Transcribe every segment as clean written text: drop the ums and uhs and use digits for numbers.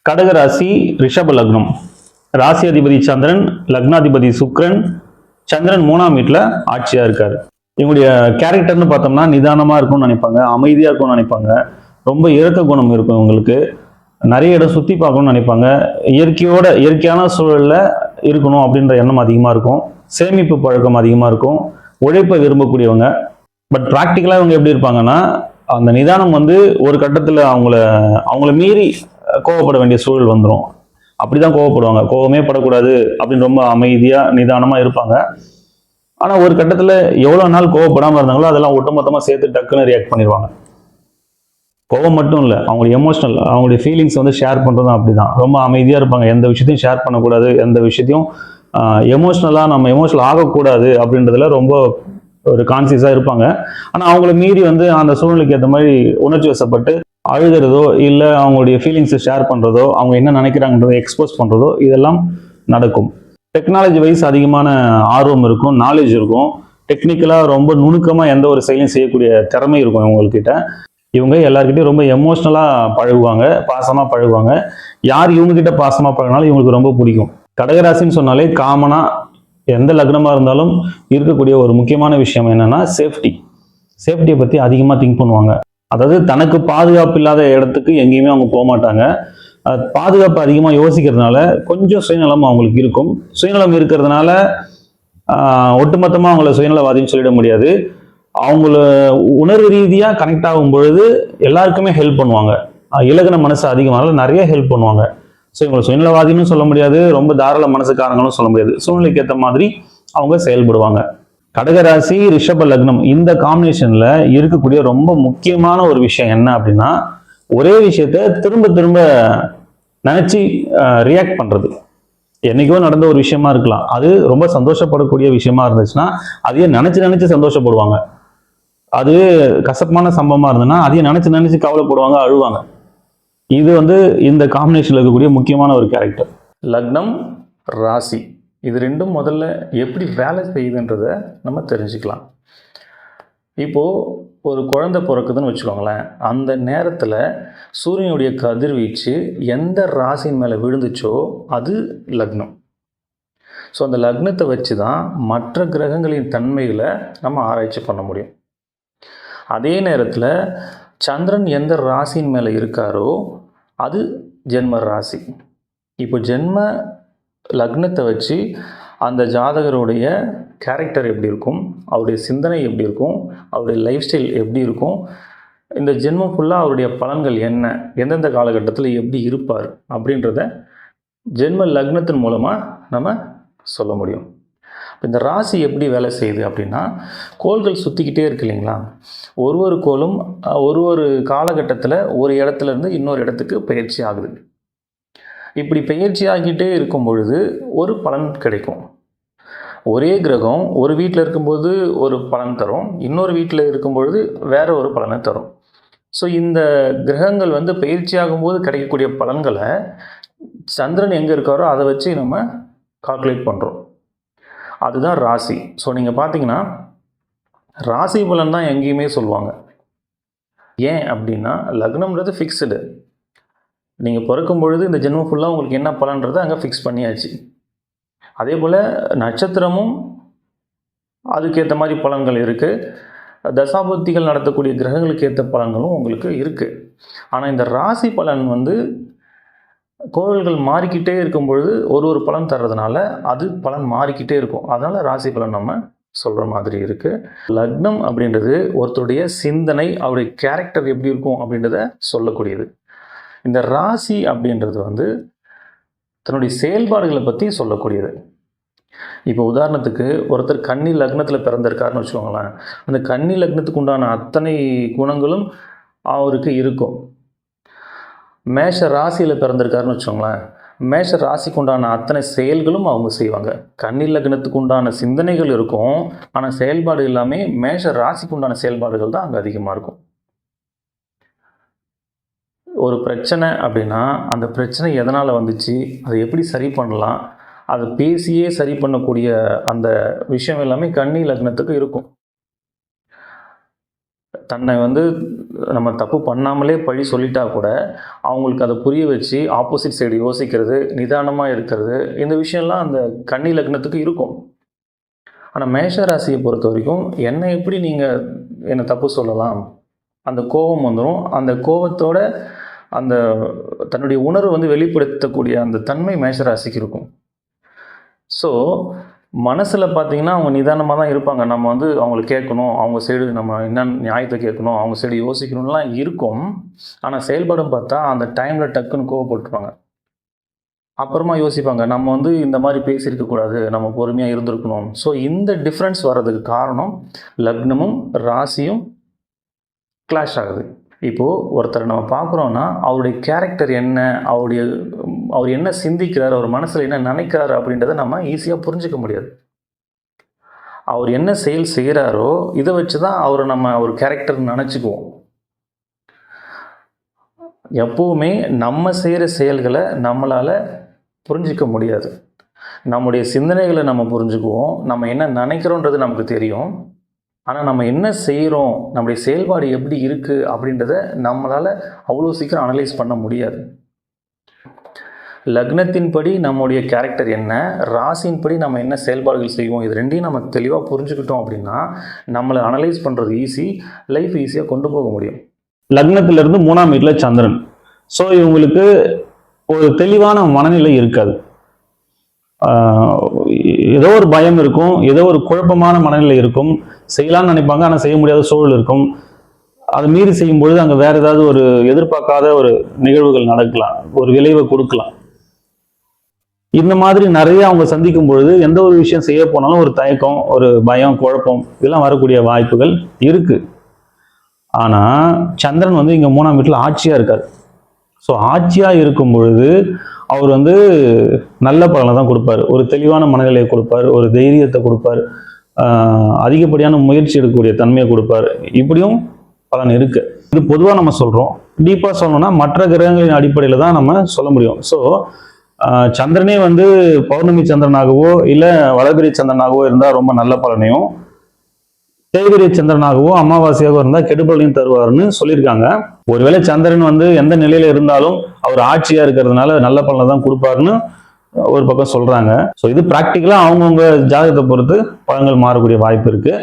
கடக ராசி, ரிஷப லக்னம். ராசி அதிபதி சந்திரன், லக்னாதிபதி சுக்கிரன். சந்திரன் 3ஆம் வீட்டில் ஆட்சியா இருக்காரு. இவங்களுடைய கேரக்டர்னு பார்த்தோம்னா நிதானமா இருக்கும்னு நினைப்பாங்க, அமைதியா இருக்கும்னு நினைப்பாங்க, ரொம்ப இறக்க குணம் இருக்கும் இவங்களுக்கு. நிறைய இடம் சுத்தி பார்க்கணும்னு நினைப்பாங்க, இயற்கையான சூழல்ல இருக்கணும் அப்படின்ற எண்ணம் அதிகமா இருக்கும், சேமிப்பு பழக்கம் அதிகமா இருக்கும், உழைப்பை விரும்பக்கூடியவங்க. பட் ப்ராக்டிக்கலா இவங்க எப்படி இருப்பாங்கன்னா, அந்த நிதானம் ஒரு கட்டத்தில் அவங்கள மீறி கோவப்பட வேண்டிய சூழல் வந்துடும். அப்படிதான் கோவப்படுவாங்க. கோவமே படக்கூடாது அப்படின்னு ரொம்ப அமைதியா நிதானமா இருப்பாங்க. ஆனா ஒரு கட்டத்துல எவ்வளவு நாள் கோவப்படாம இருந்தாங்களோ அதெல்லாம் ஒட்டுமொத்தமா சேர்த்து டக்குன்னு ரியாக்ட் பண்ணிடுவாங்க. கோவம் மட்டும் இல்லை, அவங்களுடைய எமோஷனல், அவங்களுடைய ஃபீலிங்ஸ் ஷேர் பண்றதும் அப்படிதான். ரொம்ப அமைதியா இருப்பாங்க, எந்த விஷயத்தையும் ஷேர் பண்ணக்கூடாது, எந்த விஷயத்தையும் நம்ம எமோஷனல் ஆகக்கூடாது அப்படின்றதுல ரொம்ப ஒரு கான்சியஸா இருப்பாங்க. ஆனா அவங்கள மீறி அந்த சூழ்நிலைக்கு ஏற்ற மாதிரி உணர்ச்சி வசப்பட்டு அழுகிறதோ இல்லை அவங்களுடைய ஃபீலிங்ஸை ஷேர் பண்ணுறதோ, அவங்க என்ன நினைக்கிறாங்கன்றதை எக்ஸ்போஸ் பண்ணுறதோ இதெல்லாம் நடக்கும். டெக்னாலஜி வைஸ் அதிகமான ஆர்வம் இருக்கும், நாலேஜ் இருக்கும், டெக்னிக்கலாக ரொம்ப நுணுக்கமாக எந்த ஒரு செயலையும் செய்யக்கூடிய திறமை இருக்கும் இவங்கக்கிட்ட. இவங்க எல்லாருக்கிட்டையும் ரொம்ப எமோஷ்னலாக பழகுவாங்க, பாசமாக பழகுவாங்க. யார் இவங்ககிட்ட பாசமாக பழகினாலும் இவங்களுக்கு ரொம்ப பிடிக்கும். கடகராசின்னு சொன்னாலே காமனாக எந்த லக்னமாக இருந்தாலும் இருக்கக்கூடிய ஒரு முக்கியமான விஷயம் என்னன்னா சேஃப்டியை பற்றி அதிகமாக திங்க் பண்ணுவாங்க. அதாவது தனக்கு பாதுகாப்பு இல்லாத இடத்துக்கு எங்கேயுமே அவங்க போக மாட்டாங்க. பாதுகாப்பு அதிகமாக யோசிக்கிறதுனால கொஞ்சம் சுயநலம் அவங்களுக்கு இருக்கும். சுயநலம் இருக்கிறதுனால ஒட்டுமொத்தமாக அவங்கள சுயநலவாதின்னு சொல்லிட முடியாது. அவங்கள உணர்வு ரீதியாக கனெக்ட் ஆகும் பொழுது எல்லாருக்குமே ஹெல்ப் பண்ணுவாங்க. இலகுன மனசு அதிகமாக நிறைய ஹெல்ப் பண்ணுவாங்க. ஸோ இவங்களை சுயநலவாதின்னு சொல்ல முடியாது, ரொம்ப தாராள மனசுக்காரங்களும் சொல்ல முடியாது. சூழ்நிலைக்கு ஏற்ற மாதிரி அவங்க செயல்படுவாங்க. கடகராசி, ரிஷப லக்னம் இந்த காம்பினேஷன்ல இருக்கக்கூடிய ரொம்ப முக்கியமான ஒரு விஷயம் என்ன அப்படின்னா, ஒரே விஷயத்த திரும்ப திரும்ப நினைச்சு ரியாக்ட் பண்றது. என்னைக்கோ நடந்த ஒரு விஷயமா இருக்கலாம், அது ரொம்ப சந்தோஷப்படக்கூடிய விஷயமா இருந்துச்சுன்னா அதையே நினைச்சு சந்தோஷப்படுவாங்க. அது கசப்பான சம்பவமா இருந்ததுன்னா அதையும் நினைச்சு கவலைப்படுவாங்க, அழுவாங்க. இது இந்த காம்பினேஷன்ல இருக்கக்கூடிய முக்கியமான ஒரு கேரக்டர். லக்னம், ராசி இது ரெண்டும் முதல்ல எப்படி வேலை செய்யுதுன்றதை நம்ம தெரிஞ்சுக்கலாம். இப்போது ஒரு குழந்தை பிறக்குதுன்னு வச்சுக்கோங்களேன், அந்த நேரத்தில் சூரியனுடைய கதிர்வீச்சு எந்த ராசியின் மேலே விழுந்துச்சோ அது லக்னம். ஸோ அந்த லக்னத்தை வச்சு தான் மற்ற கிரகங்களின் தன்மைகளை நம்ம ஆராய்ச்சி பண்ண முடியும். அதே நேரத்தில் சந்திரன் எந்த ராசியின் மேலே இருக்காரோ அது ஜென்ம ராசி. இப்போ ஜென்ம லக்னத்தை வச்சு அந்த ஜாதகருடைய கேரக்டர் எப்படி இருக்கும், அவருடைய சிந்தனை எப்படி இருக்கும், அவருடைய லைஃப் ஸ்டைல் எப்படி இருக்கும், இந்த ஜென்மம் ஃபுல்லாக அவருடைய பலன்கள் என்ன, எந்தெந்த காலகட்டத்தில் எப்படி இருப்பார் அப்படின்றத ஜென்ம லக்னத்தின் மூலமாக நம்ம சொல்ல முடியும். இந்த ராசி எப்படி வேலை செய்யுது அப்படின்னா, கோள்கள் சுற்றிக்கிட்டே இருக்கு இல்லைங்களா, ஒரு கோளும் ஒரு காலகட்டத்தில் ஒரு இடத்துலேருந்து இன்னொரு இடத்துக்கு பயிற்சி ஆகுது. இப்படி பயிற்சி ஆகிட்டே இருக்கும் பொழுது ஒரு பலன் கிடைக்கும். ஒரே கிரகம் ஒரு வீட்டில் இருக்கும்போது ஒரு பலன் தரும், இன்னொரு வீட்டில் இருக்கும்பொழுது வேற ஒரு பலனை தரும். ஸோ இந்த கிரகங்கள் பயிற்சி ஆகும்போது கிடைக்கக்கூடிய பலன்களை சந்திரன் எங்கே இருக்காரோ அதை வச்சு நம்ம கால்குலேட் பண்ணுறோம். அதுதான் ராசி. ஸோ நீங்கள் பார்த்தீங்கன்னா ராசி பலன் தான் எங்கேயுமே சொல்லுவாங்க. ஏன் அப்படின்னா லக்னம்ன்றது ஃபிக்ஸ்டு. நீங்கள் பிறக்கும் பொழுது இந்த ஜென்மம் ஃபுல்லாக உங்களுக்கு என்ன பலன்றதை அங்கே ஃபிக்ஸ் பண்ணியாச்சு. அதே போல் நட்சத்திரமும் அதுக்கேற்ற மாதிரி பலன்கள் இருக்குது. தசாபுத்திகள் நடத்தக்கூடிய கிரகங்களுக்கு ஏற்ற பலன்களும் உங்களுக்கு இருக்குது. ஆனால் இந்த ராசி பலன் கோள்கள் மாறிக்கிட்டே இருக்கும் பொழுது ஒரு பலன் தர்றதுனால அது பலன் மாறிக்கிட்டே இருக்கும். அதனால் ராசி பலன் நம்ம சொல்கிற மாதிரி இருக்குது. லக்னம் அப்படின்றது ஒருத்தருடைய சிந்தனை, அவருடைய கேரக்டர் எப்படி இருக்கும் அப்படின்றத சொல்லக்கூடியது. இந்த ராசி அப்படின்றது தன்னுடைய செயல்பாடுகளை பற்றி சொல்லக்கூடியது. இப்போ உதாரணத்துக்கு ஒருத்தர் கன்னி லக்னத்தில் பிறந்திருக்காருன்னு வச்சுக்கோங்களேன், அந்த கன்னி லக்னத்துக்கு உண்டான அத்தனை குணங்களும் அவருக்கு இருக்கும். மேஷ ராசியில் பிறந்திருக்காருன்னு வச்சுக்கோங்களேன், மேஷ ராசிக்கு உண்டான அத்தனை செயல்களும் அவங்க செய்வாங்க. கன்னி லக்னத்துக்கு உண்டான சிந்தனைகள் இருக்கும், ஆனால் செயல்பாடு எல்லாமே மேஷ ராசிக்கு உண்டான செயல்பாடுகள் தான் அங்கே அதிகமாக இருக்கும். ஒரு பிரச்சனை அப்படின்னா அந்த பிரச்சனை எதனால் வந்துச்சு, அதை எப்படி சரி பண்ணலாம், அதை பேசியே சரி பண்ணக்கூடிய அந்த விஷயம் எல்லாமே கன்னி லக்னத்துக்கு இருக்கும். தன்னை வந்து நம்ம தப்பு பண்ணாமலே பழி சொல்லிட்டா கூட அவங்களுக்கு அதை புரிய வச்சு ஆப்போசிட் சைடு யோசிக்கிறது, நிதானமாக இருக்கிறது, இந்த விஷயம்லாம் அந்த கன்னி லக்னத்துக்கு இருக்கும். ஆனால் மேஷ ராசியை பொறுத்த வரைக்கும் என்னை எப்படி நீங்கள் என்னை தப்பு சொல்லலாம், அந்த கோபம் வந்துடும். அந்த கோபத்தோட அந்த தன்னுடைய உணர்வு வந்து வெளிப்படுத்தக்கூடிய அந்த தன்மை மேஷ ராசிக்கு இருக்கும். ஸோ மனசில் பார்த்தீங்கன்னா அவங்க நிதானமாக தான் இருப்பாங்க. நம்ம வந்து அவங்கள கேட்கணும், அவங்க சைடு நம்ம என்ன நியாயத்தை கேட்கணும், அவங்க சைடு யோசிக்கணும்லாம் இருக்கும். ஆனால் செயல்படும் பார்த்தா அந்த டைமில் டக்குன்னு கோவப்பட்டுருவாங்க. அப்புறமா யோசிப்பாங்க, நம்ம வந்து இந்த மாதிரி பேசியிருக்கக்கூடாது, நம்ம பொறுமையாக இருந்திருக்கணும். ஸோ இந்த டிஃப்ரென்ஸ் வர்றதுக்கு காரணம் லக்னமும் ராசியும் கிளாஷ் ஆகுது. இப்போது ஒருத்தரை நம்ம பார்க்குறோன்னா அவருடைய கேரக்டர் என்ன, அவர் என்ன சிந்திக்கிறார், அவர் மனசில் என்ன நினைக்கிறாரு அப்படின்றத நம்ம ஈஸியாக புரிஞ்சிக்க முடியாது. அவர் என்ன செயல் செய்கிறாரோ இதை வச்சு தான் அவரை நம்ம ஒரு கேரக்டர் நினச்சிக்குவோம். எப்போவுமே நம்ம செய்கிற செயல்களை நம்மளால் புரிஞ்சிக்க முடியாது. நம்முடைய சிந்தனைகளை நம்ம புரிஞ்சுக்குவோம், நம்ம என்ன நினைக்கிறோன்றது நமக்கு தெரியும். ஆனால் நம்ம என்ன செய்கிறோம், நம்முடைய செயல்பாடு எப்படி இருக்குது அப்படின்றத நம்மளால் அவ்வளோ சீக்கிரம் அனலைஸ் பண்ண முடியாது. லக்னத்தின்படி நம்முடைய கேரக்டர் என்ன, ராசியின்படி நம்ம என்ன செயல்பாடுகள் செய்வோம், இது ரெண்டையும் நம்ம தெளிவாக புரிஞ்சுக்கிட்டோம் அப்படின்னா நம்மளை அனலைஸ் பண்ணுறது ஈஸி, லைஃப் ஈஸியாக கொண்டு போக முடியும். லக்னத்திலிருந்து 3ஆம் வீட்டில் சந்திரன். ஸோ இவங்களுக்கு ஒரு தெளிவான மனநிலை இருக்காது. ஏதோ ஒரு பயம் இருக்கும், ஏதோ ஒரு குழப்பமான மனநிலை இருக்கும். செய்யலாம்னு நினைப்பாங்க, ஆனால் செய்ய முடியாத சூழல் இருக்கும். அதை மீறி செய்யும் பொழுது அங்கே வேற ஏதாவது ஒரு எதிர்பார்க்காத ஒரு நிகழ்வுகள் நடக்கலாம், ஒரு விளைவை கொடுக்கலாம். இந்த மாதிரி நிறைய அவங்க சந்திக்கும் பொழுது எந்த ஒரு விஷயம் செய்ய போனாலும் ஒரு தயக்கம், ஒரு பயம், குழப்பம் இதெல்லாம் வரக்கூடிய வாய்ப்புகள் இருக்கு. ஆனா சந்திரன் வந்து இங்க 3ஆம் வீட்டில் ஆட்சியா இருக்காரு. ஸோ ஆட்சியா இருக்கும் பொழுது அவர் வந்து நல்ல பலனை தான் கொடுப்பாரு, ஒரு தெளிவான மனநிலையை கொடுப்பாரு, ஒரு தைரியத்தை கொடுப்பாரு, அதிகப்படியான முயற்சி எடுக்கக்கூடிய தன்மையை கொடுப்பாரு. இப்படியும் பலன் இருக்கு. இது பொதுவாக நம்ம சொல்றோம். டீப்பா சொல்லணும்னா மற்ற கிரகங்களின் அடிப்படையில் தான் நம்ம சொல்ல முடியும். ஸோ சந்திரனே வந்து பௌர்ணமி சந்திரனாகவோ இல்லை வளர்பிறை சந்திரனாகவோ இருந்தால் ரொம்ப நல்ல பலனையும், தேய்பிரை சந்திரனாகவோ அமாவாசையாகவோ இருந்தால் கெடுபலனையும் தருவார்னு சொல்லியிருக்காங்க. ஒருவேளை சந்திரன் வந்து எந்த நிலையில இருந்தாலும் அவர் ஆட்சியா இருக்கிறதுனால நல்ல பலனை தான் கொடுப்பாருன்னு ஒரு பக்கம் சொல்றாங்க. ஸோ இது பிராக்டிக்கலா அவங்கவுங்க ஜாதகத்தை பொறுத்து பலன்கள் மாறக்கூடிய வாய்ப்பு இருக்கு.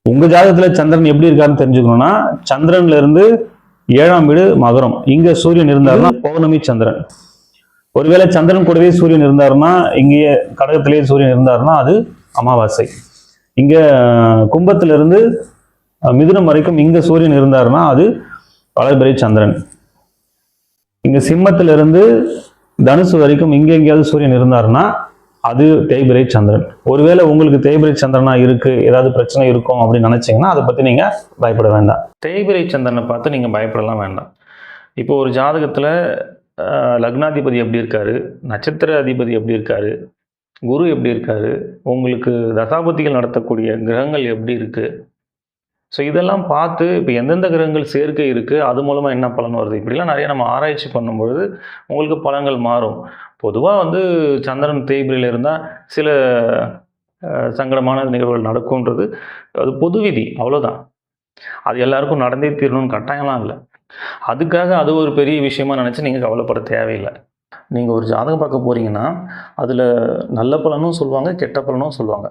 உங்க ஜாதகத்துல சந்திரன் எப்படி இருக்காருன்னு தெரிஞ்சுக்கணும்னா, சந்திரன்ல இருந்து 7ஆம் வீடு மகரம், இங்க சூரியன் இருந்தாருன்னா பௌர்ணமி சந்திரன். ஒருவேளை சந்திரன் கூடவே சூரியன் இருந்தாருன்னா, இங்கேயே கடகத்திலேயே சூரியன் இருந்தாருன்னா அது அமாவாசை. இங்க கும்பத்திலிருந்து மிதுனம் வரைக்கும் இங்க சூரியன் இருந்தாருன்னா அது வளர்பிறை சந்திரன். இங்க சிம்மத்திலிருந்து தனுசு வரைக்கும் இங்க எங்கேயாவது சூரியன் இருந்தாருன்னா அது தேய்பிரை சந்திரன். ஒருவேளை உங்களுக்கு தேய்பிரை சந்திரனா இருக்கு, ஏதாவது பிரச்சனை இருக்கும் அப்படின்னு நினைச்சீங்கன்னா அதை பத்தி நீங்க பயப்பட வேண்டாம். தேய்பிரை சந்திரனை பார்த்து நீங்க பயப்படலாம் வேண்டாம். இப்போ ஒரு ஜாதகத்துல லக்னாதிபதி எப்படி இருக்காரு, நட்சத்திர அதிபதி எப்படி இருக்காரு, குரு எப்படி இருக்காரு, உங்களுக்கு தசாபதிகள் நடத்தக்கூடிய கிரகங்கள் எப்படி இருக்குது, ஸோ இதெல்லாம் பார்த்து இப்போ எந்தெந்த கிரகங்கள் சேர்க்கை இருக்குது, அது மூலமாக என்ன பலன் வருது, இப்படிலாம் நிறைய நம்ம ஆராய்ச்சி பண்ணும்பொழுது உங்களுக்கு பலன்கள் மாறும். பொதுவாக வந்து சந்திரன் தேய்பிரையில் இருந்தால் சில சங்கடமான நிகழ்வுகள் நடக்கும்ன்றது அது பொது விதி, அவ்வளோதான். அது எல்லாருக்கும் நடந்தே தீரணும்னு கட்டாயம்லாம் இல்லை. அதுக்காக அது ஒரு பெரிய விஷயமா நினச்சி நீங்கள் கவலைப்பட தேவையில்லை. நீங்கள் ஒரு ஜாதகம் பார்க்க போகிறீங்கன்னா அதில் நல்ல பலனும் சொல்லுவாங்க, கெட்ட பலனும் சொல்லுவாங்க.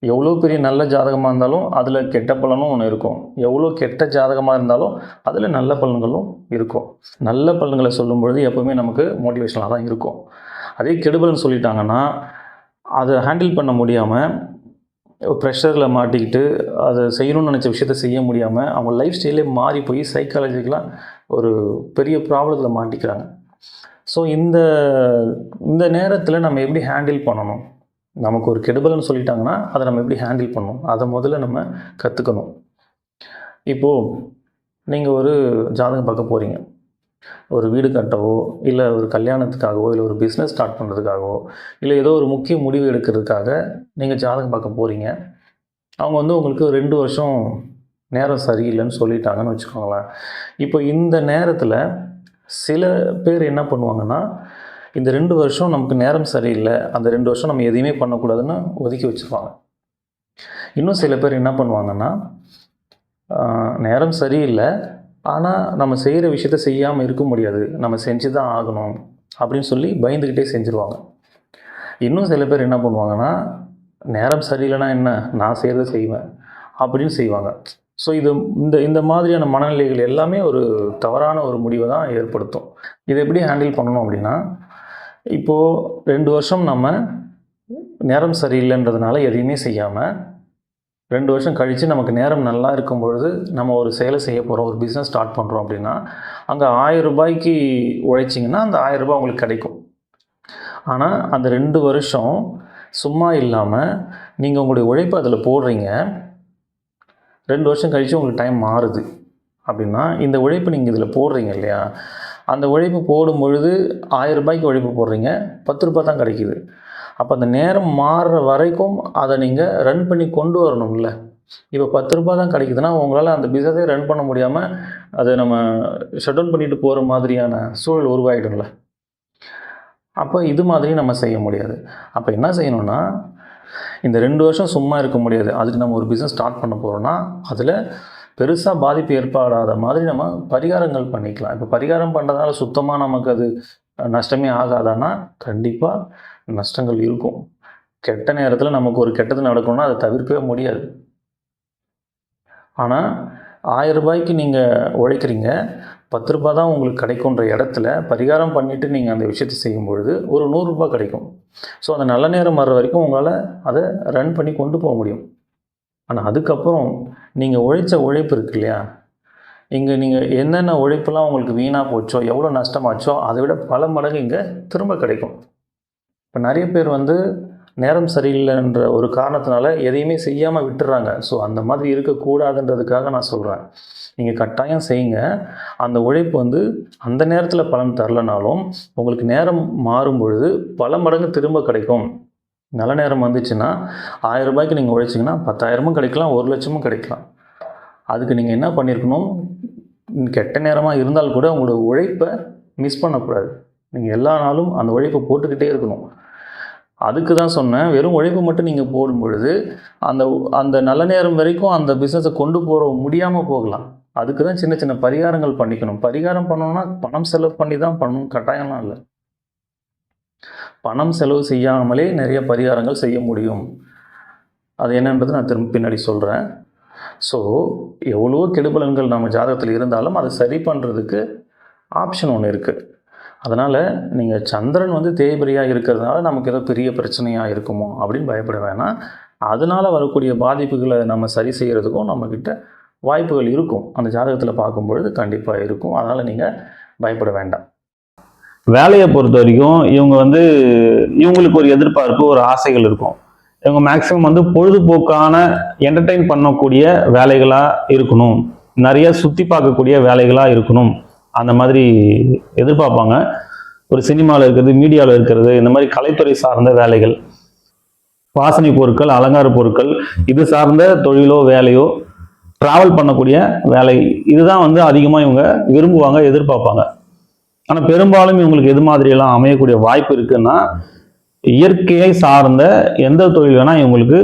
எவ்வளோ பெரிய நல்ல ஜாதகமாக இருந்தாலும் அதில் கெட்ட பலனும் ஒன்று இருக்கும், எவ்வளோ கெட்ட ஜாதகமாக இருந்தாலும் அதில் நல்ல பலன்களும் இருக்கும். நல்ல பலன்களை சொல்லும் பொழுது எப்போவுமே நமக்கு மோட்டிவேஷனாக தான் இருக்கும். அதே கெடுபலன் சொல்லிட்டாங்கன்னா அதை ஹேண்டில் பண்ண முடியாமல் ப்ரெஷரில் மாட்டிக்கிட்டு அதை செய்யணும்னு நினச்ச விஷயத்தை செய்ய முடியாமல் அவங்க லைஃப் ஸ்டைலே மாறி போய் சைக்காலஜிக்கலாக ஒரு பெரிய ப்ராப்ளத்தில் மாட்டிக்கிறாங்க. ஸோ இந்த நேரத்தில் நம்ம எப்படி ஹேண்டில் பண்ணணும், நமக்கு ஒரு கெடுபலன்னு சொல்லிட்டாங்கன்னா அதை நம்ம எப்படி ஹேண்டில் பண்ணணும், அதை முதல்ல நம்ம கற்றுக்கணும். இப்போது நீங்கள் ஒரு ஜாதகம் பார்க்க போகிறீங்க, ஒரு வீடு கட்டவோ இல்லை ஒரு கல்யாணத்துக்காகவோ இல்லை ஒரு பிஸ்னஸ் ஸ்டார்ட் பண்ணுறதுக்காகவோ இல்லை ஏதோ ஒரு முக்கிய முடிவு எடுக்கிறதுக்காக நீங்கள் ஜாதகம் பார்க்க போகிறீங்க. அவங்க வந்து உங்களுக்கு 2 வருஷம் நேரம் சரியில்லைன்னு சொல்லிட்டாங்கன்னு வச்சுக்கோங்களேன். இப்போ இந்த நேரத்தில் சில பேர் என்ன பண்ணுவாங்கன்னா, இந்த 2 வருஷம் நமக்கு நேரம் சரியில்லை, அந்த 2 வருஷம் நம்ம எதையுமே பண்ணக்கூடாதுன்னு ஒதுக்கி வச்சுருவாங்க. இன்னும் சில பேர் என்ன பண்ணுவாங்கன்னா, நேரம் சரியில்லை, ஆனால் நம்ம செய்கிற விஷயத்த செய்யாமல் இருக்க முடியாது, நம்ம செஞ்சு தான் ஆகணும் அப்படின்னு சொல்லி பயந்துக்கிட்டே செஞ்சுருவாங்க. இன்னும் சில பேர் என்ன பண்ணுவாங்கன்னா, நேரம் சரியில்லைனா என்ன, நான் செய்கிறத செய்வேன் அப்படின்னு செய்வாங்க. ஸோ இந்த மாதிரியான மனநிலைகள் எல்லாமே ஒரு தவறான ஒரு முடிவை தான் ஏற்படுத்தும். இதை எப்படி ஹேண்டில் பண்ணணும் அப்படின்னா, இப்போது 2 வருஷம் நம்ம நேரம் சரியில்லைன்றதுனால எதையுமே செய்யாமல் 2 வருஷம் கழித்து நமக்கு நேரம் நல்லா இருக்கும் பொழுது நம்ம ஒரு செயலை செய்ய போகிறோம், ஒரு பிஸ்னஸ் ஸ்டார்ட் பண்ணுறோம் அப்படின்னா, அங்கே 1000 ரூபாய்க்கு உழைச்சிங்கன்னா அந்த 1000 ரூபாய் உங்களுக்கு கிடைக்கும். ஆனால் அந்த 2 வருஷம் சும்மா இல்லாமல் நீங்கள் உங்களுடைய உழைப்பை அதில் போடுறீங்க. 2 வருஷம் கழித்து உங்களுக்கு டைம் மாறுது அப்படின்னா, இந்த உழைப்பு நீங்கள் இதில் போடுறீங்க இல்லையா, அந்த உழைப்பு போடும் பொழுது 1000 ரூபாய்க்கு உழைப்பு போடுறீங்க, 10 ரூபாய் தான் கிடைக்கிது. அப்போ அந்த நேரம் மாறுற வரைக்கும் அதை நீங்கள் ரன் பண்ணி கொண்டு வரணும்ல. இப்போ 10 ரூபாய் தான் கிடைக்குதுன்னா உங்களால் அந்த பிஸ்னஸே ரன் பண்ண முடியாமல் அதை நம்ம ஷட் டவுன் பண்ணிட்டு போகிற மாதிரியான சூழல் உருவாகிடும்ல. அப்போ இது மாதிரி நம்ம செய்ய முடியாது. அப்போ என்ன செய்யணும்னா, இந்த 2 வருஷம் சும்மா இருக்க முடியாது. அதுக்கு நம்ம ஒரு பிஸ்னஸ் ஸ்டார்ட் பண்ண போகிறோன்னா அதில் பெருசாக பாதிப்பு ஏற்படாத மாதிரி நம்ம பரிகாரங்கள் பண்ணிக்கலாம். இப்போ பரிகாரம் பண்ணுறதுனால சுத்தமாக நமக்கு அது நஷ்டமே ஆகாதான்னா கண்டிப்பாக நஷ்டங்கள் இருக்கும். கெட்ட நேரத்தில் நமக்கு ஒரு கெட்டது நடக்கணும்னா அதை தவிர்க்கவே முடியாது. ஆனால் 1000 ரூபாய்க்கு நீங்கள் உழைக்கிறீங்க, 10 ரூபாய் தான் உங்களுக்கு கிடைக்குன்ற இடத்துல பரிகாரம் பண்ணிவிட்டு நீங்கள் அந்த விஷயத்தை செய்யும்பொழுது ஒரு 100 ரூபாய் கிடைக்கும். ஸோ அந்த நல்ல நேரம் வர்ற வரைக்கும் உங்களால் அதை ரன் பண்ணி கொண்டு போக முடியும். ஆனால் அதுக்கப்புறம் நீங்கள் உழைச்ச உழைப்பு இருக்கு இல்லையா, இங்கே நீங்கள் என்னென்ன உழைப்பெல்லாம் உங்களுக்கு வீணாக போச்சோ, எவ்வளோ நஷ்டமாச்சோ அதை விட பல மடங்கு இங்கே திரும்ப கிடைக்கும். இப்போ நிறைய பேர் நேரம் சரியில்லைன்ற ஒரு காரணத்தினால எதையுமே செய்யாமல் விட்டுறாங்க. ஸோ அந்த மாதிரி இருக்கக்கூடாதுன்றதுக்காக நான் சொல்கிறேன், நீங்கள் கட்டாயம் செய்யுங்க. அந்த உழைப்பு அந்த நேரத்தில் பலன் தரலனாலும் உங்களுக்கு நேரம் மாறும் பொழுது பல மடங்கு திரும்ப கிடைக்கும். நல்ல நேரம் வந்துச்சுன்னா 1000 ரூபாய்க்கு நீங்கள் உழைச்சிங்கன்னா 10,000 கிடைக்கலாம், 1,00,000 கிடைக்கலாம். அதுக்கு நீங்கள் என்ன பண்ணியிருக்கணும், கெட்ட நேரமாக இருந்தால் கூட உங்களோட உழைப்பை மிஸ் பண்ணக்கூடாது. நீங்கள் எல்லா நாளும் அந்த உழைப்பை போட்டுக்கிட்டே இருக்கணும். அதுக்கு தான் சொன்னேன், வெறும் உழைப்பு மட்டும் நீங்கள் போடும் பொழுது அந்த நல்ல நேரம் வரைக்கும் அந்த பிஸ்னஸை கொண்டு போக முடியாமல் போகலாம். அதுக்கு தான் சின்ன சின்ன பரிகாரங்கள் பண்ணிக்கணும். பரிகாரம் பண்ணணும்னா பணம் செலவு பண்ணி தான் பண்ணணும், கட்டாயம்லாம் இல்லை. பணம் செலவு செய்யாமலே நிறைய பரிகாரங்கள் செய்ய முடியும். அது என்னன்றது நான் திரும்ப பின்னாடி சொல்கிறேன். ஸோ எவ்வளோ கெடுபலன்கள் நம்ம ஜாதகத்தில் இருந்தாலும் அதை சரி பண்ணுறதுக்கு ஆப்ஷன் ஒன்று இருக்குது. அதனால் நீங்கள் சந்திரன் தேய்பிரியாக இருக்கிறதுனால நமக்கு ஏதோ பெரிய பிரச்சனையாக இருக்குமோ அப்படின்னு பயப்பட வேணாம். அதனால் வரக்கூடிய பாதிப்புகளை நம்ம சரி செய்கிறதுக்கும் நம்மக்கிட்ட வாய்ப்புகள் இருக்கும். அந்த ஜாதகத்தில் பார்க்கும்பொழுது கண்டிப்பாக இருக்கும். அதனால் நீங்கள் பயப்பட வேண்டாம். வேலையை பொறுத்த வரைக்கும் இவங்க இவங்களுக்கு ஒரு எதிர்பார்ப்பு, ஒரு ஆசைகள் இருக்கும். இவங்க மேக்ஸிமம் பொழுதுபோக்கான என்டர்டெயின் பண்ணக்கூடிய வேலைகளாக இருக்கணும், நிறைய சுற்றி பார்க்கக்கூடிய வேலைகளாக இருக்கணும், அந்த மாதிரி எதிர்பார்ப்பாங்க. ஒரு சினிமாவில் இருக்கிறது, மீடியாவில் இருக்கிறது, இந்த மாதிரி கலைத்துறை சார்ந்த வேலைகள், வாசனை பொருட்கள், அலங்கார பொருட்கள், இது சார்ந்த தொழிலோ வேலையோ, ட்ராவல் பண்ணக்கூடிய வேலை, இதுதான் அதிகமாக இவங்க விரும்புவாங்க, எதிர்பார்ப்பாங்க. ஆனால் பெரும்பாலும் இவங்களுக்கு எது மாதிரியெல்லாம் அமையக்கூடிய வாய்ப்பு இருக்குன்னா, இயற்கையை சார்ந்த எந்த தொழில் வேணால் இவங்களுக்கு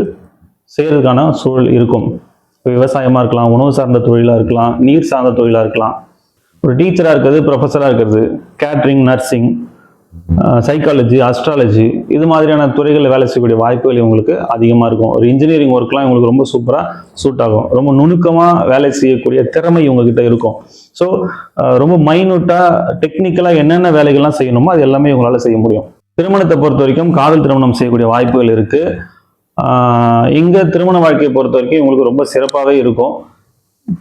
செய்கிறதுக்கான சூழல் இருக்கும். இப்போ விவசாயமாக இருக்கலாம், உணவு சார்ந்த தொழிலாக இருக்கலாம், நீர் சார்ந்த தொழிலாக இருக்கலாம், ஒரு டீச்சராக இருக்கிறது, ப்ரொஃபஸராக இருக்கிறது, கேட்ரிங், நர்சிங், சைக்காலஜி, அஸ்ட்ராலஜி, இது மாதிரியான துறைகளில் வேலை செய்யக்கூடிய வாய்ப்புகள் இவங்களுக்கு அதிகமாக இருக்கும். ஒரு இன்ஜினியரிங் ஒர்க்லாம் இவங்களுக்கு ரொம்ப சூப்பராக சூட் ஆகும். ரொம்ப நுணுக்கமாக வேலை செய்யக்கூடிய திறமை இவங்ககிட்ட இருக்கும். ஸோ ரொம்ப மைனூட்டாக டெக்னிக்கலாக என்னென்ன வேலைகள்லாம் செய்யணுமோ அது எல்லாமே இவங்களால செய்ய முடியும். திருமணத்தை பொறுத்த வரைக்கும் காதல் திருமணம் செய்யக்கூடிய வாய்ப்புகள் இருக்குது. இங்கே திருமண வாழ்க்கையை பொறுத்த வரைக்கும் இவங்களுக்கு ரொம்ப சிறப்பாகவே இருக்கும்.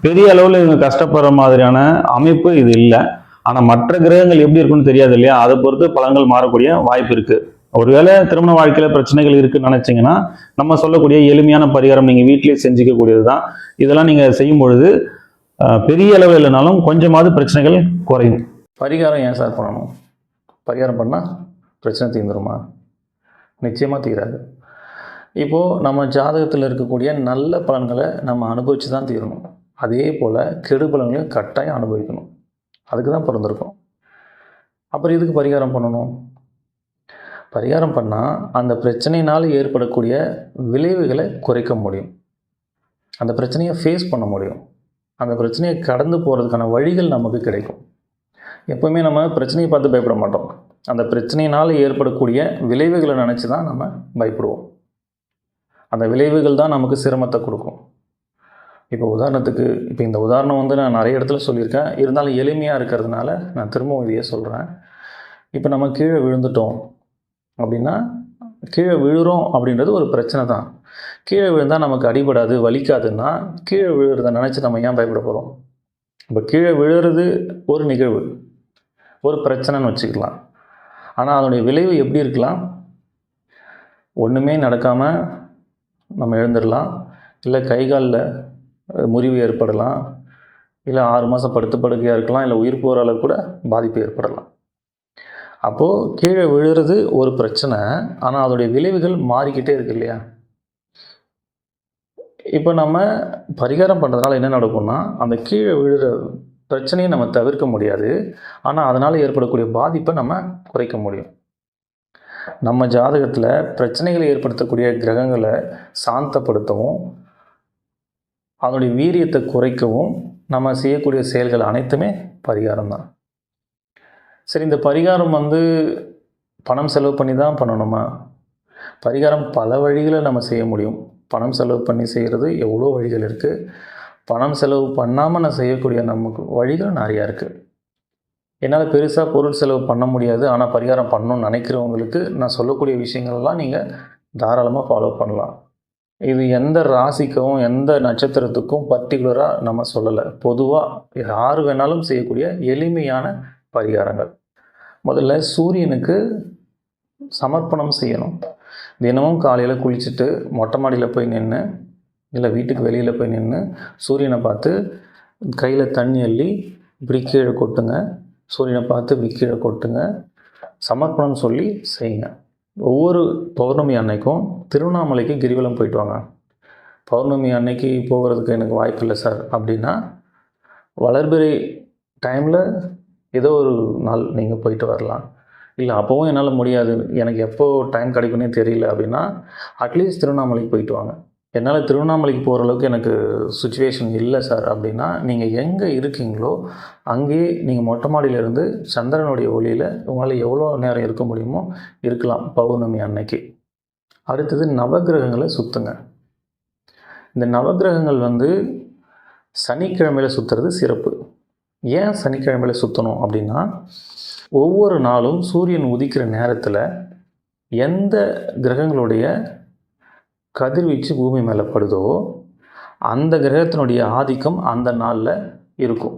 பெரிய அளவில் இவங்க கஷ்டப்படுற மாதிரியான அமைப்பு இது இல்லை. ஆனால் மற்ற கிரகங்கள் எப்படி இருக்குன்னு தெரியாது இல்லையா, அதை பொறுத்து பலன்கள் மாறக்கூடிய வாய்ப்பு இருக்குது. ஒருவேளை திருமண வாழ்க்கையில் பிரச்சனைகள் இருக்குன்னு நினச்சிங்கன்னா நம்ம சொல்லக்கூடிய எளிமையான பரிகாரம் நீங்கள் வீட்டிலேயே செஞ்சுக்கக்கூடியது தான். இதெல்லாம் நீங்கள் செய்யும் பொழுது பெரிய அளவில் இல்லைனாலும் கொஞ்சமாவது பிரச்சனைகள் குறையும். பரிகாரம் ஏன் சார் பண்ணணும்? பரிகாரம் பண்ணால் பிரச்சனை தீர்ந்துருமா? நிச்சயமாக தீராது. இப்போது நம்ம ஜாதகத்தில் இருக்கக்கூடிய நல்ல பலன்களை நம்ம அனுபவித்து தான் தீரணும். அதே போல் கெடு பலன்களையும் கட்டாயம் அனுபவிக்கணும். அதுக்கு தான் பிறந்திருக்கோம். அப்புறம் இதுக்கு பரிகாரம் பண்ணணும். பரிகாரம் பண்ணால் அந்த பிரச்சனையினால் ஏற்படக்கூடிய விளைவுகளை குறைக்க முடியும், அந்த பிரச்சனையை ஃபேஸ் பண்ண முடியும். அந்த பிரச்சனையை கடந்து போகிறதுக்கான வழிகள் நமக்கு கிடைக்கும். எப்போவுமே நம்ம பிரச்சனையை பார்த்து பயப்பட மாட்டோம். அந்த பிரச்சனையினால் ஏற்படக்கூடிய விளைவுகளை நினச்சி தான் நம்ம பயப்படுவோம். அந்த விளைவுகள் தான் நமக்கு சிரமத்தை கொடுக்கும். இப்போ உதாரணத்துக்கு இந்த உதாரணம் வந்து நான் நிறைய இடத்துல சொல்லியிருக்கேன். இருந்தாலும் எளிமையாக இருக்கிறதுனால நான் திரும்பவும் இதையே சொல்கிறேன். இப்போ நம்ம கீழே விழுந்துட்டோம் அப்படின்னா, கீழே விழுறோம் அப்படின்றது ஒரு பிரச்சனை தான். கீழே விழுந்தால் நமக்கு அடிபடாது, வலிக்காதுன்னா கீழே விழுறதை நினச்சி நம்ம ஏன் பயப்பட போகிறோம்? இப்போ கீழே விழுறது ஒரு நிகழ்வு, ஒரு பிரச்சனைன்னு வச்சுக்கலாம். ஆனால் அதனுடைய விளைவு எப்படி இருக்கலாம்? ஒன்றுமே நடக்காமல் நம்ம எழுந்துடலாம், இல்லை கை காலில் முறிவு ஏற்படலாம், இல்லை 6 மாதம் படுத்து படுக்கையாக இருக்கலாம், இல்லை உயிர் போகிற அளவுக்கு கூட பாதிப்பு ஏற்படலாம். அப்போது கீழே விழுறது ஒரு பிரச்சனை, ஆனால் அதோடைய விளைவுகள் மாறிக்கிட்டே இருக்கு இல்லையா? இப்போ நம்ம பரிகாரம் பண்ணுறதுனால என்ன நடக்கும்னா, அந்த கீழே விழுற பிரச்சனையை நம்ம தவிர்க்க முடியாது, ஆனால் அதனால் ஏற்படக்கூடிய பாதிப்பை நம்ம குறைக்க முடியும். நம்ம ஜாதகத்தில் பிரச்சனைகளை ஏற்படுத்தக்கூடிய கிரகங்களை சாந்தப்படுத்தவும், அதனுடைய வீரியத்தை குறைக்கவும் நம்ம செய்யக்கூடிய செயல்கள் அனைத்துமே பரிகாரம் தான். சரி, இந்த பரிகாரம் வந்து பணம் செலவு பண்ணி தான் பண்ணணுமா? பரிகாரம் பல வழிகளை நம்ம செய்ய முடியும். பணம் செலவு பண்ணி செய்கிறது எவ்வளோ வழிகள் இருக்குது. பணம் செலவு பண்ணாமல் நான் செய்யக்கூடிய நமக்கு வழிகள் நிறையா இருக்குது. என்னால் பெருசாக பொருள் செலவு பண்ண முடியாது, ஆனால் பரிகாரம் பண்ணணும்னு நினைக்கிறவங்களுக்கு நான் சொல்லக்கூடிய விஷயங்கள்லாம் நீங்கள் தாராளமாக ஃபாலோ பண்ணலாம். இது எந்த ராசிக்கும் எந்த நட்சத்திரத்துக்கும் பர்டிகுலராக நம்ம சொல்லலை. பொதுவாக யார் வேணாலும் செய்யக்கூடிய எளிமையான பரிகாரங்கள். முதல்ல சூரியனுக்கு சமர்ப்பணம் செய்யணும். தினமும் காலையில் குளிச்சுட்டு மொட்டை மாடியில் போய் நின்று, இல்லை வீட்டுக்கு வெளியில் போய் நின்று சூரியனை பார்த்து கையில் தண்ணி அள்ளி இப்படி கீழே கொட்டுங்க. சூரியனை பார்த்து இப்படி கீழே கொட்டுங்க. சமர்ப்பணம் சொல்லி செய்யுங்க. ஒவ்வொரு பௌர்ணமி அன்னைக்கும் திருவண்ணாமலைக்கு கிரிவலம் போயிட்டு வாங்க. பௌர்ணமி அன்னைக்கு போகிறதுக்கு எனக்கு வாய்ப்பு இல்லை சார் அப்படின்னா, வளர்பிறை டைமில் ஏதோ ஒரு நாள் நீங்கள் போயிட்டு வரலாம். இல்லை அப்போவும் என்னால் முடியாது, எனக்கு எப்போ டைம் கிடைக்குன்னே தெரியல அப்படின்னா, அட்லீஸ்ட் திருவண்ணாமலைக்கு போயிட்டு வாங்க. என்னால் திருவண்ணாமலைக்கு போகிற அளவுக்கு எனக்கு சுச்சுவேஷன் இல்லை சார் அப்படின்னா, நீங்கள் எங்கே இருக்கீங்களோ அங்கேயே நீங்கள் மொட்டை மாடியிலேருந்து சந்திரனுடைய ஒளியில் உங்களால் எவ்வளோ நேரம் இருக்க முடியுமோ இருக்கலாம் பௌர்ணமி அன்னைக்கு. அடுத்தது நவகிரகங்களை சுற்றுங்க. இந்த நவகிரகங்கள் வந்து சனிக்கிழமையில் சுற்றுறது சிறப்பு. ஏன் சனிக்கிழமையில் சுற்றணும் அப்படின்னா, ஒவ்வொரு நாளும் சூரியன் உதிக்கிற நேரத்தில் எந்த கிரகங்களுடைய கதிர்வீச்சு பூமி மேலே படுதோ அந்த கிரகத்தினுடைய ஆதிக்கம் அந்த நாளில் இருக்கும்.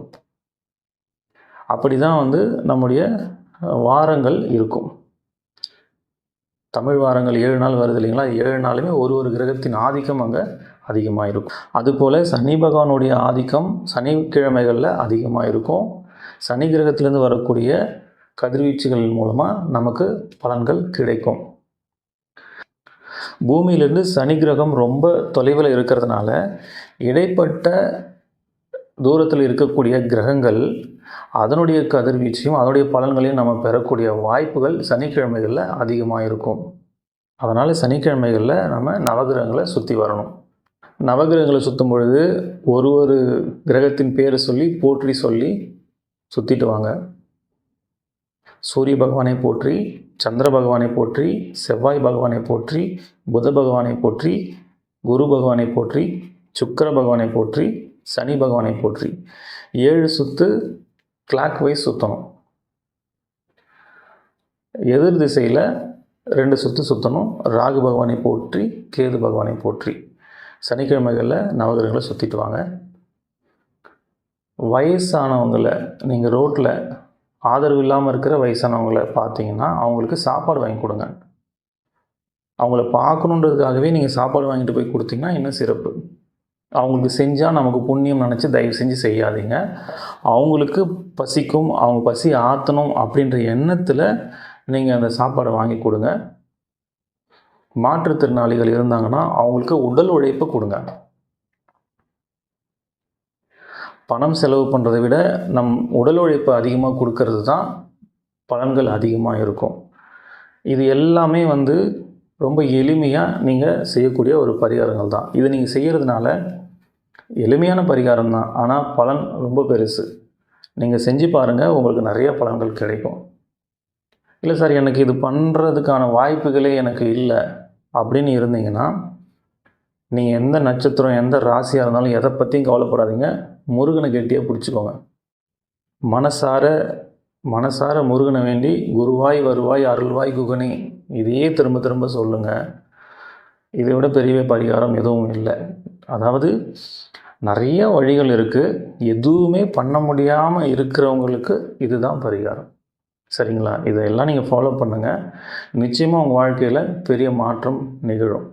அப்படி தான் வந்து நம்முடைய வாரங்கள் இருக்கும். தமிழ் வாரங்கள் 7 நாள் வருது இல்லைங்களா? 7 நாளுமே ஒரு கிரகத்தின் ஆதிக்கம் அங்கே அதிகமாக இருக்கும். அதுபோல் சனி பகவானுடைய ஆதிக்கம் சனிக்கிழமைகளில் அதிகமாக இருக்கும். சனி கிரகத்திலேருந்து வரக்கூடிய கதிர்வீச்சுகள் மூலமாக நமக்கு பலன்கள் கிடைக்கும். பூமியிலிருந்து சனி கிரகம் ரொம்ப தொலைவில் இருக்கிறதுனால இடைப்பட்ட தூரத்தில் இருக்கக்கூடிய கிரகங்கள் அதனுடைய கதிர்வீச்சையும் அதனுடைய பலன்களையும் நம்ம பெறக்கூடிய வாய்ப்புகள் சனிக்கிழமைகளில் அதிகமாக இருக்கும். அதனால் சனிக்கிழமைகளில் நம்ம நவகிரகங்களை சுற்றி வரணும். நவகிரகங்களை சுற்றும் பொழுது ஒரு கிரகத்தின் பேரை சொல்லி போற்றி சொல்லி சுற்றிட்டு வாங்க. சூரிய பகவானை போற்றி, சந்திர பகவானை போற்றி, செவ்வாய் பகவானை போற்றி, புத பகவானை போற்றி, குரு பகவானை போற்றி, சுக்கிர பகவானை போற்றி, சனி பகவானை போற்றி 7 சுற்று கிளாக் வைஸ் சுற்றணும். எதிர் திசையில் 2 சுற்று சுற்றணும். ராகு பகவானை போற்றி, கேது பகவானை போற்றி சனிக்கிழமைகளில் நவகிரகங்களை சுற்றிட்டு வாங்க. வயசானவங்களை நீங்கள் ரோட்டில் ஆதரவு இல்லாமல் இருக்கிற வயசானவங்களை பார்த்தீங்கன்னா அவங்களுக்கு சாப்பாடு வாங்கி கொடுங்க. அவங்கள பார்க்கணுன்றதுக்காகவே நீங்கள் சாப்பாடு வாங்கிட்டு போய் கொடுத்தீங்கன்னா இன்னும் சிறப்பு. அவங்களுக்கு செஞ்சால் நமக்கு புண்ணியம் நினச்சி தயவு செஞ்சு செய்யாதீங்க. அவங்களுக்கு பசிக்கும், அவங்க பசி ஆற்றணும் அப்படின்ற எண்ணத்தில் நீங்கள் அந்த சாப்பாடை வாங்கி கொடுங்க. மாற்றுத்திறனாளிகள் இருந்தாங்கன்னா அவங்களுக்கு உடல் உழைப்பை கொடுங்க. பணம் செலவு பண்ணுறதை விட நம் உடல் உழைப்பு அதிகமாக கொடுக்கறது தான் பலன்கள் அதிகமாக இருக்கும். இது எல்லாமே வந்து ரொம்ப எளிமையாக நீங்கள் செய்யக்கூடிய ஒரு பரிகாரங்கள் தான். இதை நீங்கள் செய்கிறதுனால எளிமையான பரிகாரம் தான், ஆனால் பலன் ரொம்ப பெருசு. நீங்கள் செஞ்சு பாருங்கள், உங்களுக்கு நிறைய பலன்கள் கிடைக்கும். இல்லை சார், எனக்கு இது பண்ணுறதுக்கான வாய்ப்புகளே எனக்கு இல்லை அப்படின்னு இருந்தீங்கன்னா, நீங்கள் எந்த நட்சத்திரம் எந்த ராசியாக இருந்தாலும் எதை பற்றியும் கவலைப்படாதீங்க. முருகனை கெட்டியாக பிடிச்சிக்கோங்க. மனசார முருகனை வேண்டி குருவாய் வருவாய் அருள்வாய் குகனே இதையே திரும்ப திரும்ப சொல்லுங்கள். இதை விட பெரிய பரிகாரம் எதுவும் இல்லை. அதாவது நிறைய வழிகள் இருக்குது. எதுவுமே பண்ண முடியாமல் இருக்கிறவங்களுக்கு இதுதான் பரிகாரம். சரிங்களா? இதையெல்லாம் நீங்கள் ஃபாலோ பண்ணுங்கள். நிச்சயமாக உங்கள் வாழ்க்கையில் பெரிய மாற்றம் நிகழும்.